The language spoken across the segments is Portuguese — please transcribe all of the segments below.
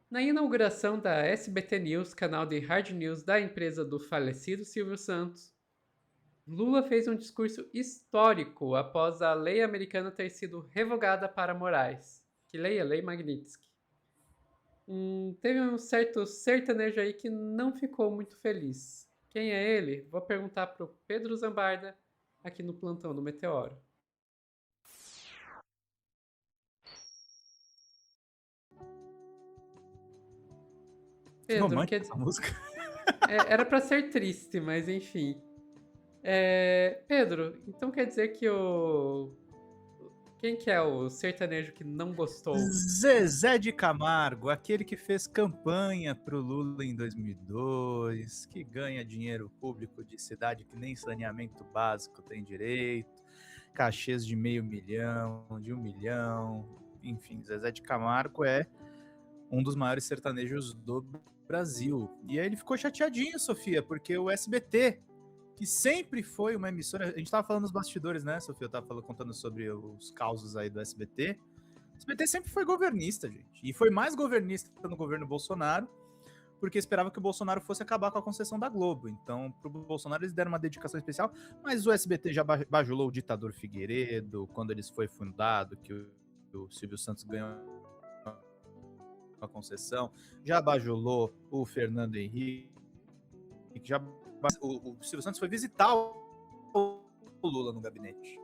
Na inauguração da SBT News, canal de hard news da empresa do falecido Silvio Santos, Lula fez um discurso histórico após a lei americana ter sido revogada para Moraes. Que lei? A Lei Magnitsky. Teve um certo sertanejo aí que não ficou muito feliz. Quem é ele? Vou perguntar pro Pedro Zambarda, aqui no plantão do Meteoro. Que Pedro, romântica essa música. era para ser triste, mas enfim. Pedro, então quer dizer que o. Quem que é o sertanejo que não gostou? Zezé de Camargo, aquele que fez campanha pro Lula em 2002, que ganha dinheiro público de cidade que nem saneamento básico tem direito, cachês de 500 mil, de 1 milhão, enfim, Zezé de Camargo é um dos maiores sertanejos do Brasil. E aí ele ficou chateadinho, Sofia, porque o SBT, que sempre foi uma emissora. A gente tava falando nos bastidores, né, Sofia? Eu tava contando sobre os causos aí do SBT. O SBT sempre foi governista, gente. E foi mais governista no governo Bolsonaro, porque esperava que o Bolsonaro fosse acabar com a concessão da Globo. Então, pro Bolsonaro eles deram uma dedicação especial, mas o SBT já bajulou o ditador Figueiredo, quando eles foi fundado, que o Silvio Santos ganhou a concessão, já bajulou o Fernando Henrique, já o Silvio Santos foi visitar o Lula no gabinete.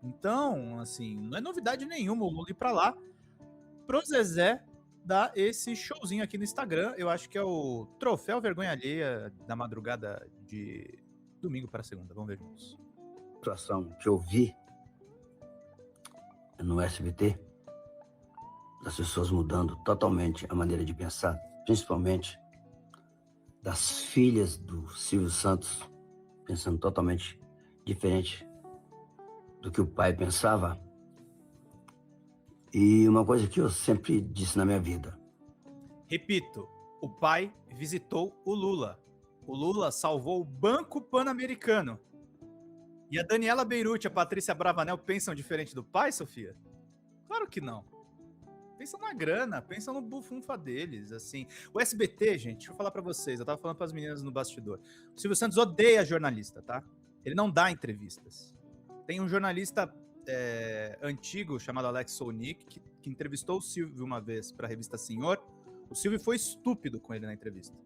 Então, assim, não é novidade nenhuma o Lula ir pra lá pro Zezé dar esse showzinho aqui no Instagram. Eu acho que é o troféu vergonha alheia da madrugada de domingo para segunda. Vamos ver juntos. A situação que eu vi no SBT, das pessoas mudando totalmente a maneira de pensar, principalmente das filhas do Silvio Santos, pensando totalmente diferente do que o pai pensava. E uma coisa que eu sempre disse na minha vida. Repito, o pai visitou o Lula. O Lula salvou o Banco Pan-Americano. E a Daniela Beirute e a Patrícia Bravanel pensam diferente do pai, Sofia? Claro que não. Pensam na grana, pensam no bufunfa deles, assim. O SBT, gente, deixa eu falar pra vocês, eu tava falando pras meninas no bastidor. O Silvio Santos odeia jornalista, tá? Ele não dá entrevistas. Tem um jornalista antigo chamado Alex Solnick, que entrevistou o Silvio uma vez pra revista Senhor. O Silvio foi estúpido com ele na entrevista.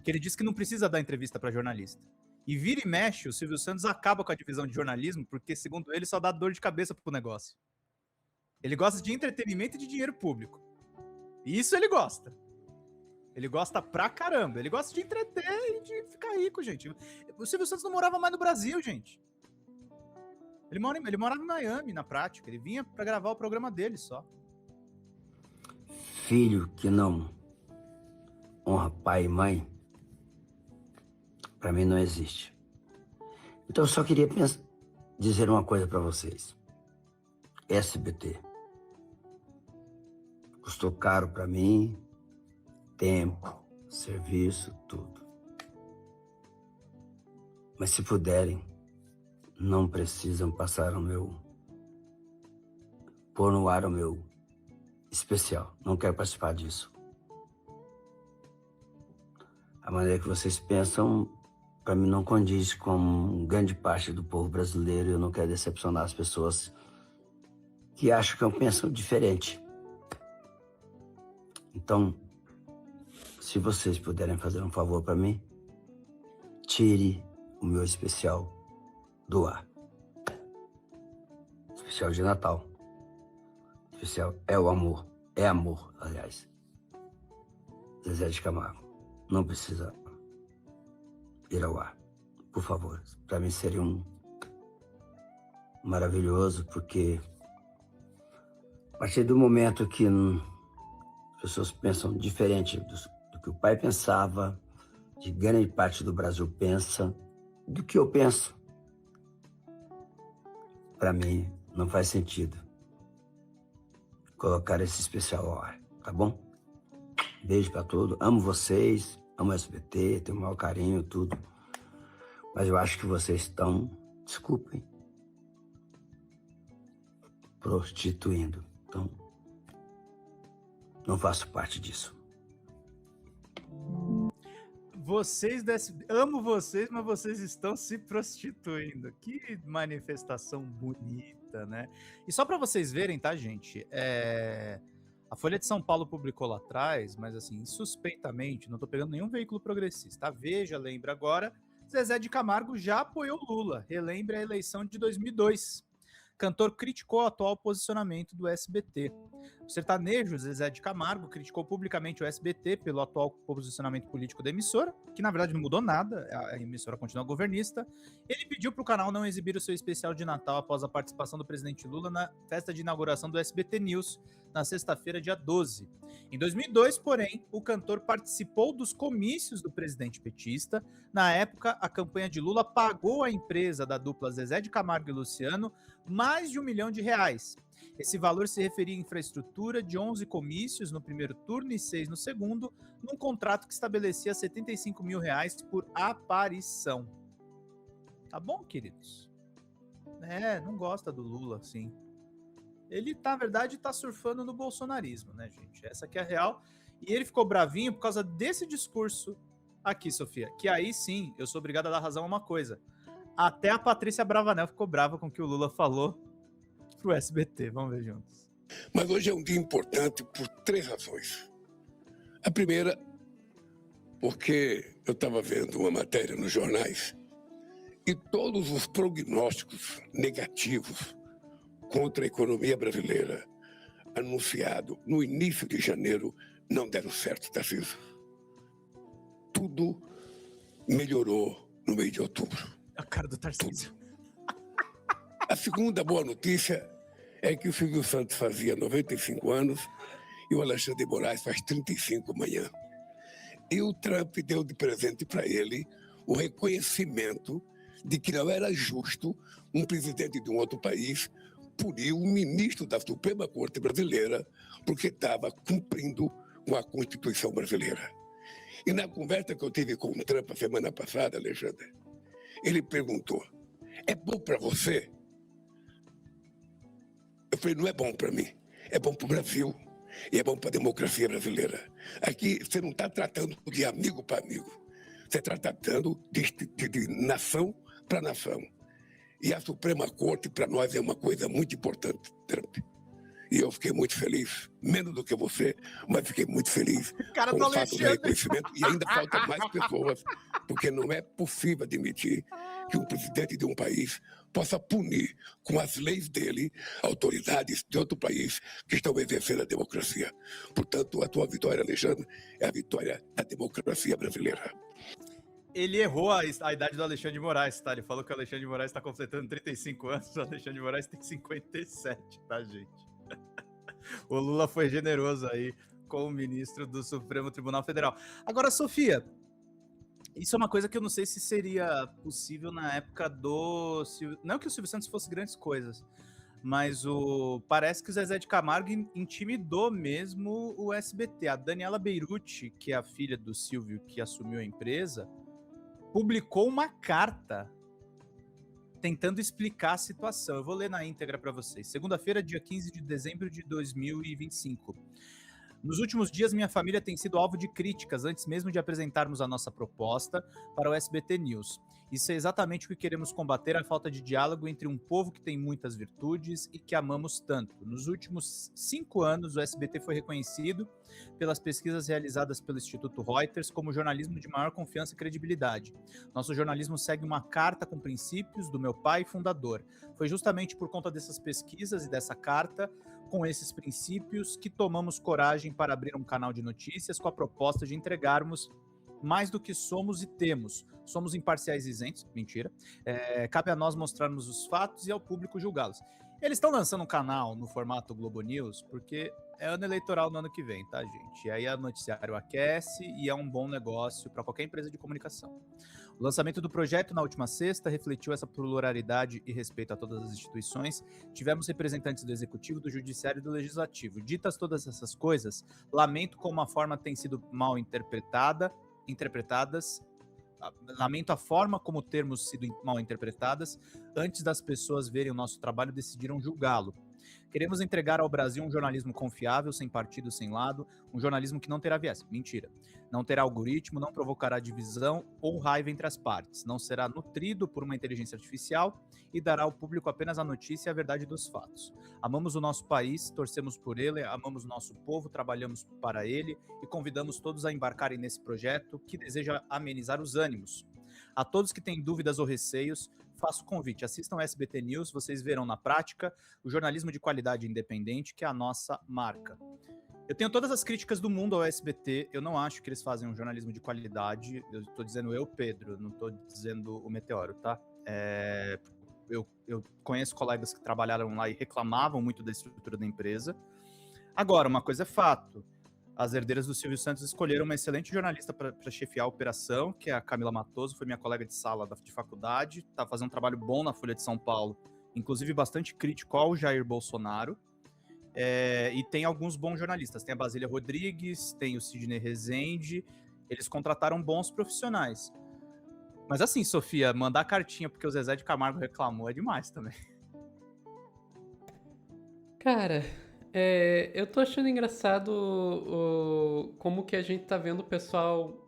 Que ele disse que não precisa dar entrevista pra jornalista. E vira e mexe, o Silvio Santos acaba com a divisão de jornalismo, porque, segundo ele, só dá dor de cabeça pro negócio. Ele gosta de entretenimento e de dinheiro público. Isso ele gosta. Ele gosta pra caramba. Ele gosta de entreter e de ficar rico, gente. O Silvio Santos não morava mais no Brasil, gente. Ele morava em Miami, na prática. Ele vinha pra gravar o programa dele só. Filho que não honra pai e mãe, para mim não existe. Então eu só queria dizer uma coisa para vocês. SBT custou caro para mim, tempo, serviço, tudo. Mas se puderem, não precisam passar pôr no ar o meu especial. Não quero participar disso. A maneira que vocês pensam, para mim, não condiz com grande parte do povo brasileiro. Eu não quero decepcionar as pessoas que acham que eu penso diferente. Então, se vocês puderem fazer um favor para mim, tire o meu especial do ar. Especial de Natal. Especial é o amor. É amor, aliás. Zezé de Camargo. Não precisa ir ao ar. Por favor. Para mim seria maravilhoso, porque a partir do momento que as pessoas pensam diferente do que o pai pensava, de grande parte do Brasil pensa, do que eu penso, para mim não faz sentido colocar esse especial ao ar, tá bom? Beijo para todos, amo vocês, amo o SBT, tenho o maior carinho, tudo. Mas eu acho que vocês estão, desculpem, prostituindo. Então, Não faço parte disso. Amo vocês, mas vocês estão se prostituindo. Que manifestação bonita, né? E só para vocês verem, tá, gente? A Folha de São Paulo publicou lá atrás, mas assim, suspeitamente, não tô pegando nenhum veículo progressista. A Veja lembra agora, Zezé de Camargo já apoiou Lula. Relembre a eleição de 2002. Cantor criticou o atual posicionamento do SBT. O sertanejo Zezé de Camargo criticou publicamente o SBT pelo atual posicionamento político da emissora, que na verdade não mudou nada, a emissora continua governista. Ele pediu para o canal não exibir o seu especial de Natal após a participação do presidente Lula na festa de inauguração do SBT News, na sexta-feira, dia 12. Em 2002, porém, o cantor participou dos comícios do presidente petista. Na época, a campanha de Lula pagou à empresa da dupla Zezé de Camargo e Luciano mais de R$1 milhão. Esse valor se referia à infraestrutura de 11 comícios no primeiro turno e 6 no segundo, num contrato que estabelecia R$75 mil por aparição. Tá bom, queridos? Não gosta do Lula, assim. Ele, na verdade, tá surfando no bolsonarismo, né, gente? Essa aqui é a real. E ele ficou bravinho por causa desse discurso aqui, Sofia. Que aí sim, eu sou obrigado a dar razão a uma coisa. Até a Patrícia Bravanel ficou brava com o que o Lula falou pro SBT. Vamos ver juntos. Mas hoje é um dia importante por 3 razões. A primeira, porque eu estava vendo uma matéria nos jornais e todos os prognósticos negativos contra a economia brasileira anunciado no início de janeiro não deram certo, Tarcísio. Tudo melhorou no mês de outubro. É a cara do Tarcísio. A segunda boa notícia é que o Silvio Santos fazia 95 anos e o Alexandre de Moraes faz 35 amanhã. E o Trump deu de presente para ele o reconhecimento de que não era justo um presidente de um outro país punir um ministro da Suprema Corte brasileira porque estava cumprindo com a Constituição brasileira. E na conversa que eu tive com o Trump a semana passada, Alexandre, ele perguntou, é bom para você? Eu falei, não é bom para mim, é bom para o Brasil e é bom para a democracia brasileira. Aqui você não está tratando de amigo para amigo, você está tratando de nação para nação. E a Suprema Corte, para nós, é uma coisa muito importante, Trump. E eu fiquei muito feliz, menos do que você, mas fiquei muito feliz com o fato do reconhecimento. E ainda faltam mais pessoas, porque não é possível admitir que um presidente de um país possa punir com as leis dele autoridades de outro país que estão exercendo a democracia. Portanto, a tua vitória, Alexandre, é a vitória da democracia brasileira. Ele errou a idade do Alexandre de Moraes, tá? Ele falou que o Alexandre de Moraes está completando 35 anos, o Alexandre de Moraes tem 57, tá, gente? O Lula foi generoso aí com o ministro do Supremo Tribunal Federal. Agora, Sofia, isso é uma coisa que eu não sei se seria possível na época do... Não que o Silvio Santos fosse grandes coisas, mas parece que o Zezé de Camargo intimidou mesmo o SBT. A Daniela Beirute, que é a filha do Silvio que assumiu a empresa, publicou uma carta tentando explicar a situação. Eu vou ler na íntegra para vocês. Segunda-feira, dia 15 de dezembro de 2025. Nos últimos dias, minha família tem sido alvo de críticas antes mesmo de apresentarmos a nossa proposta para o SBT News. Isso é exatamente o que queremos combater, a falta de diálogo entre um povo que tem muitas virtudes e que amamos tanto. Nos últimos 5 anos, o SBT foi reconhecido pelas pesquisas realizadas pelo Instituto Reuters como jornalismo de maior confiança e credibilidade. Nosso jornalismo segue uma carta com princípios do meu pai fundador. Foi justamente por conta dessas pesquisas e dessa carta, com esses princípios, que tomamos coragem para abrir um canal de notícias com a proposta de entregarmos mais do que somos e temos. Somos imparciais e isentos, mentira. Cabe a nós mostrarmos os fatos e ao público julgá-los. Eles estão lançando um canal no formato Globo News porque é ano eleitoral no ano que vem, tá, gente? E aí o noticiário aquece e é um bom negócio para qualquer empresa de comunicação. O lançamento do projeto na última sexta refletiu essa pluralidade e respeito a todas as instituições. Tivemos representantes do Executivo, do Judiciário e do Legislativo. Ditas todas essas coisas, lamento como a forma tem sido mal interpretadas. Lamento a forma como termos sido mal interpretadas. Antes das pessoas verem o nosso trabalho, decidiram julgá-lo. Queremos entregar ao Brasil um jornalismo confiável, sem partido, sem lado, um jornalismo que não terá viés. Mentira. Não terá algoritmo, não provocará divisão ou raiva entre as partes, não será nutrido por uma inteligência artificial e dará ao público apenas a notícia e a verdade dos fatos. Amamos o nosso país, torcemos por ele, amamos o nosso povo, trabalhamos para ele e convidamos todos a embarcarem nesse projeto que deseja amenizar os ânimos. A todos que têm dúvidas ou receios, faço o convite, assistam ao SBT News, vocês verão na prática o jornalismo de qualidade independente, que é a nossa marca. Eu tenho todas as críticas do mundo ao SBT, eu não acho que eles fazem um jornalismo de qualidade, eu estou dizendo eu, Pedro, não estou dizendo o Meteoro, tá? Eu conheço colegas que trabalharam lá e reclamavam muito da estrutura da empresa. Agora, uma coisa é fato, as herdeiras do Silvio Santos escolheram uma excelente jornalista para chefiar a operação, que é a Camila Matoso, foi minha colega de sala de faculdade, está fazendo um trabalho bom na Folha de São Paulo, inclusive bastante crítico ao Jair Bolsonaro, e tem alguns bons jornalistas, tem a Basília Rodrigues, tem o Sidney Rezende, eles contrataram bons profissionais. Mas assim, Sofia, mandar cartinha porque o Zezé de Camargo reclamou é demais também. Cara, eu tô achando engraçado como que a gente tá vendo o pessoal,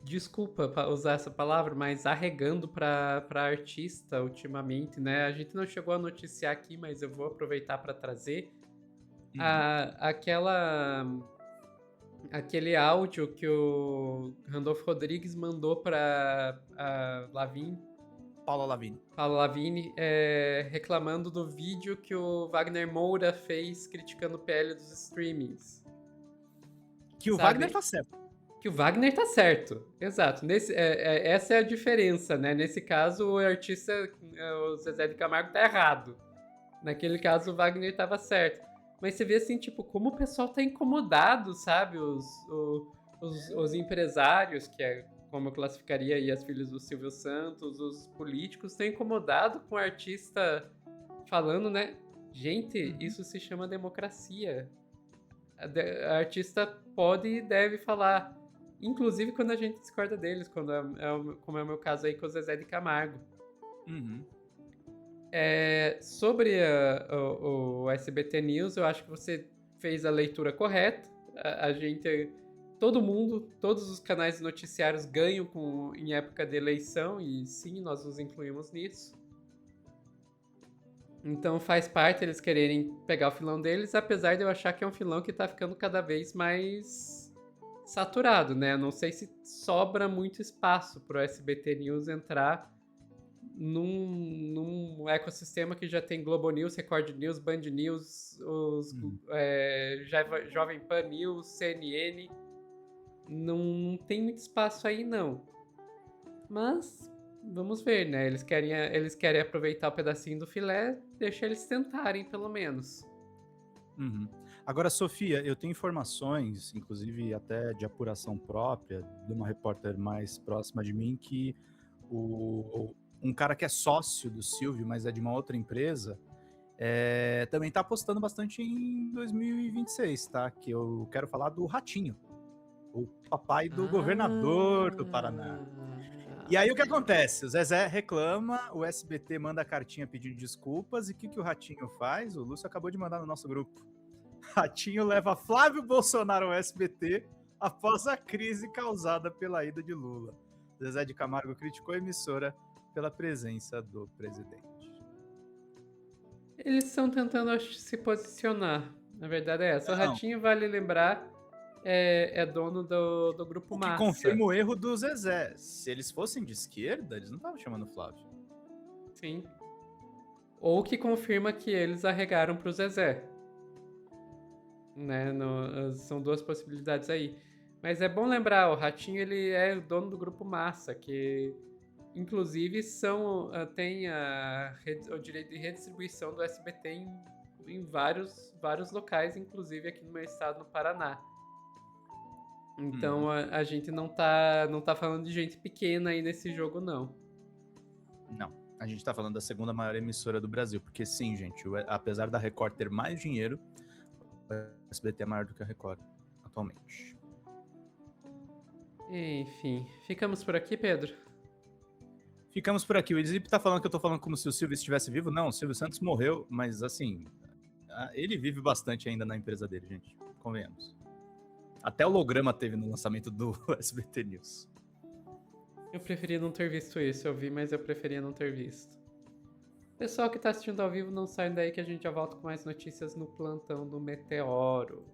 desculpa usar essa palavra, mas arregando pra artista ultimamente, né? A gente não chegou a noticiar aqui, mas eu vou aproveitar pra trazer aquele áudio que o Randolfo Rodrigues mandou pra Paula Lavigne, reclamando do vídeo que o Wagner Moura fez criticando o PL dos streamings. Que o Wagner tá certo. Que o Wagner tá certo, exato. Essa é a diferença, né? Nesse caso, o artista, o Zezé de Camargo, tá errado. Naquele caso, o Wagner tava certo. Mas você vê assim, tipo, como o pessoal tá incomodado, sabe? Os empresários, que é como eu classificaria aí as filhas do Silvio Santos, os políticos, estão incomodados com o artista falando, né? Gente, isso se chama democracia. A artista pode e deve falar. Inclusive quando a gente discorda deles, como é o meu caso aí com o Zezé de Camargo. Sobre o SBT News, eu acho que você fez a leitura correta. A gente, todo mundo, todos os canais noticiários ganham em época de eleição, e sim, nós nos incluímos nisso. Então faz parte eles quererem pegar o filão deles, apesar de eu achar que é um filão que tá ficando cada vez mais saturado, né? Não sei se sobra muito espaço pro SBT News entrar num ecossistema que já tem Globo News, Record News, Band News, Jovem Pan News, CNN. Não tem muito espaço aí, não. Mas vamos ver, né? Eles querem aproveitar o pedacinho do filé, deixa eles tentarem, pelo menos. Agora, Sofia, eu tenho informações, inclusive até de apuração própria, de uma repórter mais próxima de mim, que um cara que é sócio do Silvio, mas é de uma outra empresa, também tá apostando bastante em 2026, tá? Que eu quero falar do Ratinho, o papai do governador do Paraná. E aí o que acontece? O Zezé reclama, o SBT manda a cartinha pedindo desculpas, e o que o Ratinho faz? O Lúcio acabou de mandar no nosso grupo. Ratinho leva Flávio Bolsonaro ao SBT após a crise causada pela ida de Lula. Zezé de Camargo criticou a emissora pela presença do presidente. Eles estão tentando, acho, se posicionar. Na verdade é essa. O Ratinho, vale lembrar, é dono do Grupo Massa. Que confirma o erro do Zezé. Se eles fossem de esquerda, eles não estavam chamando o Flávio. Sim. Ou que confirma que eles arregaram pro Zezé. Né? São duas possibilidades aí. Mas é bom lembrar, o Ratinho ele é o dono do Grupo Massa, que inclusive tem o direito de redistribuição do SBT em vários locais, inclusive aqui no meu estado, no Paraná. Então a gente não tá falando de gente pequena aí nesse jogo, não. Não, a gente tá falando da segunda maior emissora do Brasil, porque sim, gente, apesar da Record ter mais dinheiro, o SBT é maior do que a Record atualmente. Enfim, ficamos por aqui, Pedro? Ficamos por aqui. O Edip tá falando que eu tô falando como se o Silvio estivesse vivo. Não, o Silvio Santos morreu, mas assim, Ele vive bastante ainda na empresa dele, gente. Convenhamos. Até holograma teve no lançamento do SBT News. Eu preferia não ter visto isso. Eu vi, mas eu preferia não ter visto. Pessoal que tá assistindo ao vivo, não sai daí que a gente já volta com mais notícias no plantão do Meteoro.